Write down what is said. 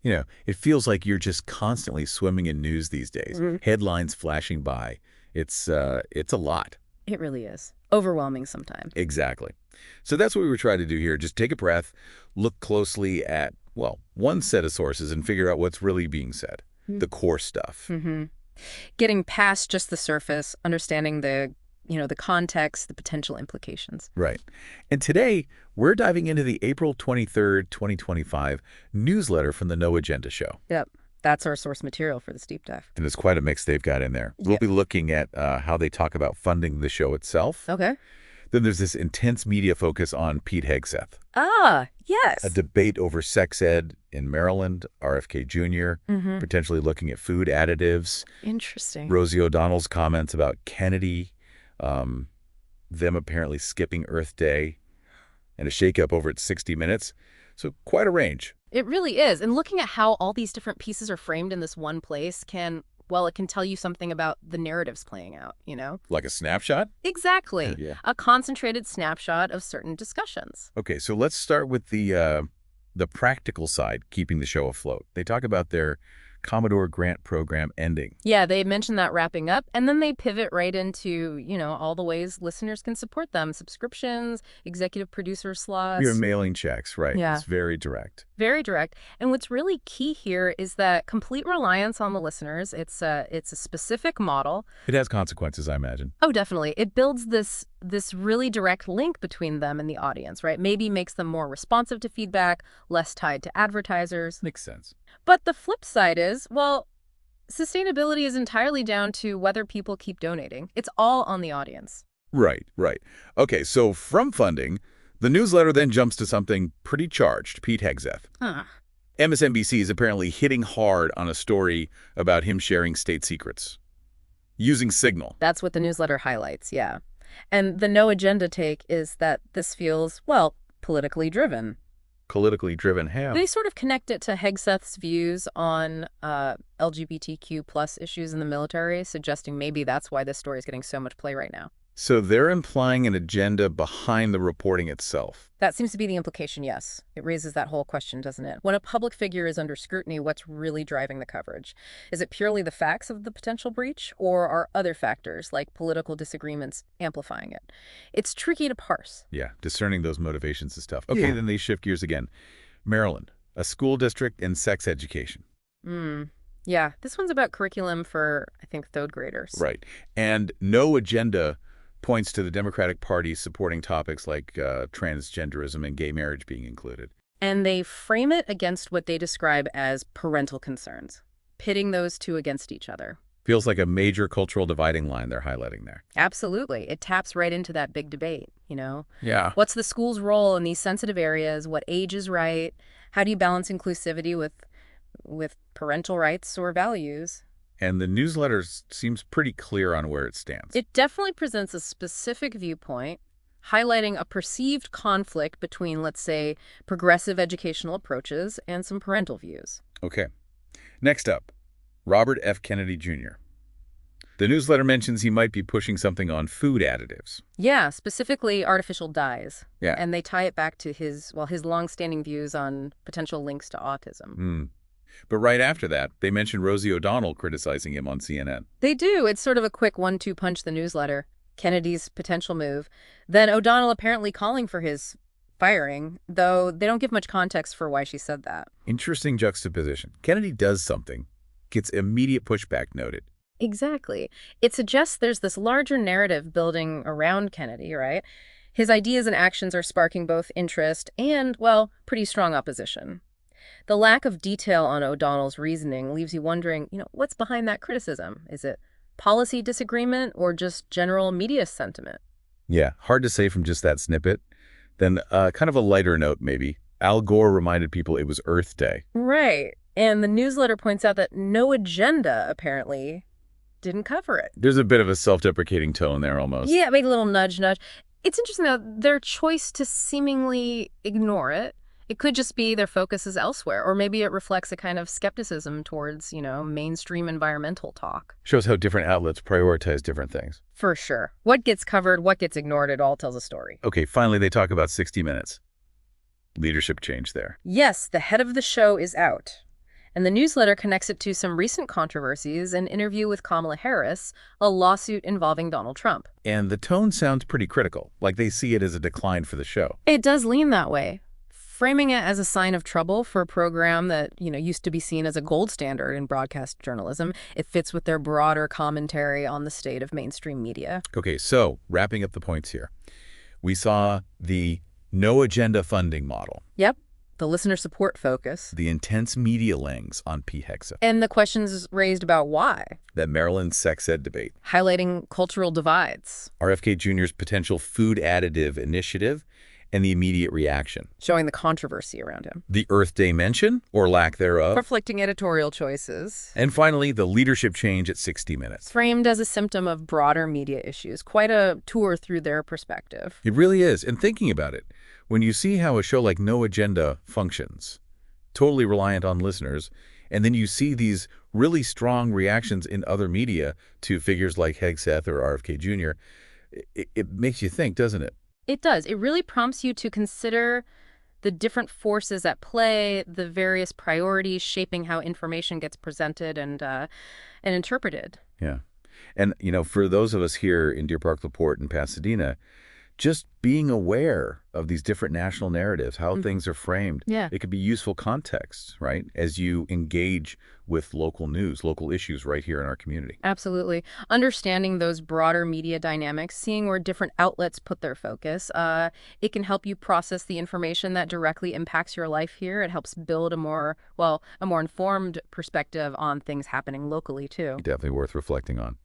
It feels like you're just constantly swimming in news these days. Mhm. Headlines flashing by. It's a lot. It really is. Overwhelming sometimes. Exactly. So that's what we were trying to do here. Just take a breath, look closely at, well, one set of sources and figure out what's really being said, the core stuff. Mm-hmm. Getting past just the surface, understanding the context, the potential implications. Right. And today, we're diving into the April 23rd, 2025 newsletter from the No Agenda Show. Yep. That's our source material for this deep dive. And it's quite a mix they've got in there. We'll be looking at how they talk about funding the show itself. Okay. Then there's this intense media focus on Pete Hegseth. Ah, yes. A debate over sex ed in Maryland, RFK Jr., potentially looking at food additives. Interesting. Rosie O'Donnell's comments about Kennedy, them apparently skipping Earth Day, and a shakeup over at 60 Minutes. So quite a range. It really is. And looking at how all these different pieces are framed in this one place it can tell you something about the narratives playing out, Like a snapshot? Exactly. Yeah. A concentrated snapshot of certain discussions. Okay, so let's start with the practical side, keeping the show afloat. They talk about their Commodore grant program ending. Yeah, they mention that wrapping up, and then they pivot right into, all the ways listeners can support them. Subscriptions, executive producer slots. You're mailing checks, right? Yeah. It's very direct. Very direct. And what's really key here is that complete reliance on the listeners. It's a specific model. It has consequences, I imagine. Oh, definitely. It builds this really direct link between them and the audience, right? Maybe makes them more responsive to feedback, less tied to advertisers. Makes sense. But the flip side is, sustainability is entirely down to whether people keep donating. It's all on the audience. Right. Okay, so from funding, the newsletter then jumps to something pretty charged, Pete Hegseth. Huh. MSNBC is apparently hitting hard on a story about him sharing state secrets, using Signal. That's what the newsletter highlights, yeah. And the no agenda take is that this feels, politically driven. Politically driven how? They sort of connect it to Hegseth's views on LGBTQ plus issues in the military, suggesting maybe that's why this story is getting so much play right now. So they're implying an agenda behind the reporting itself. That seems to be the implication, yes. It raises that whole question, doesn't it? When a public figure is under scrutiny, what's really driving the coverage? Is it purely the facts of the potential breach, or are other factors, like political disagreements, amplifying it? It's tricky to parse. Yeah, discerning those motivations is tough. Okay, Then they shift gears again. Maryland, a school district and sex education. Yeah, this one's about curriculum for, I think, third graders. Right. And no agenda points to the Democratic Party supporting topics like transgenderism and gay marriage being included. And they frame it against what they describe as parental concerns, pitting those two against each other. Feels like a major cultural dividing line they're highlighting there. Absolutely. It taps right into that big debate, Yeah. What's the school's role in these sensitive areas? What age is right? How do you balance inclusivity with parental rights or values? And the newsletter seems pretty clear on where it stands. It definitely presents a specific viewpoint, highlighting a perceived conflict between, let's say, progressive educational approaches and some parental views. Okay. Next up, Robert F. Kennedy Jr. The newsletter mentions he might be pushing something on food additives. Yeah, specifically artificial dyes. Yeah. And they tie it back to his longstanding views on potential links to autism. But right after that, they mention Rosie O'Donnell criticizing him on CNN. They do. It's sort of a quick 1-2 punch, the newsletter. Kennedy's potential move. Then O'Donnell apparently calling for his firing, though they don't give much context for why she said that. Interesting juxtaposition. Kennedy does something, gets immediate pushback noted. Exactly. It suggests there's this larger narrative building around Kennedy, right? His ideas and actions are sparking both interest and, pretty strong opposition. The lack of detail on O'Donnell's reasoning leaves you wondering, what's behind that criticism? Is it policy disagreement or just general media sentiment? Yeah, hard to say from just that snippet. Then kind of a lighter note, maybe. Al Gore reminded people it was Earth Day. Right. And the newsletter points out that no agenda, apparently, didn't cover it. There's a bit of a self-deprecating tone there almost. Yeah, maybe a little nudge. It's interesting, though, their choice to seemingly ignore it. It could just be their focus is elsewhere, or maybe it reflects a kind of skepticism towards, mainstream environmental talk. Shows how different outlets prioritize different things. For sure. What gets covered, what gets ignored, it all tells a story. Okay, finally they talk about 60 Minutes. Leadership change there. Yes, the head of the show is out. And the newsletter connects it to some recent controversies, an interview with Kamala Harris, a lawsuit involving Donald Trump. And the tone sounds pretty critical, like they see it as a decline for the show. It does lean that way, framing it as a sign of trouble for a program that, used to be seen as a gold standard in broadcast journalism. It fits with their broader commentary on the state of mainstream media. Okay, so wrapping up the points here. We saw the no agenda funding model, Yep, the listener support focus, the intense media lens on PHEXA, and the questions raised about why, that Maryland sex ed debate, highlighting cultural divides, RFK Jr.'s potential food additive initiative, and the immediate reaction. showing the controversy around him, The Earth Day mention, or lack thereof. conflicting editorial choices, And finally, the leadership change at 60 Minutes. framed as a symptom of broader media issues. Quite a tour through their perspective. It really is. And thinking about it, when you see how a show like No Agenda functions, totally reliant on listeners, and then you see these really strong reactions in other media to figures like Hegseth or RFK Jr., it makes you think, doesn't it? It does. It really prompts you to consider the different forces at play, the various priorities shaping how information gets presented and interpreted. Yeah. And, for those of us here in Deer Park, LaPorte, and Pasadena, just being aware of these different national narratives, how things are framed, Yeah. it could be useful context, right, as you engage with local news, local issues right here in our community. Absolutely. Understanding those broader media dynamics, seeing where different outlets put their focus, it can help you process the information that directly impacts your life here. It helps build a more informed perspective on things happening locally, too. Definitely worth reflecting on.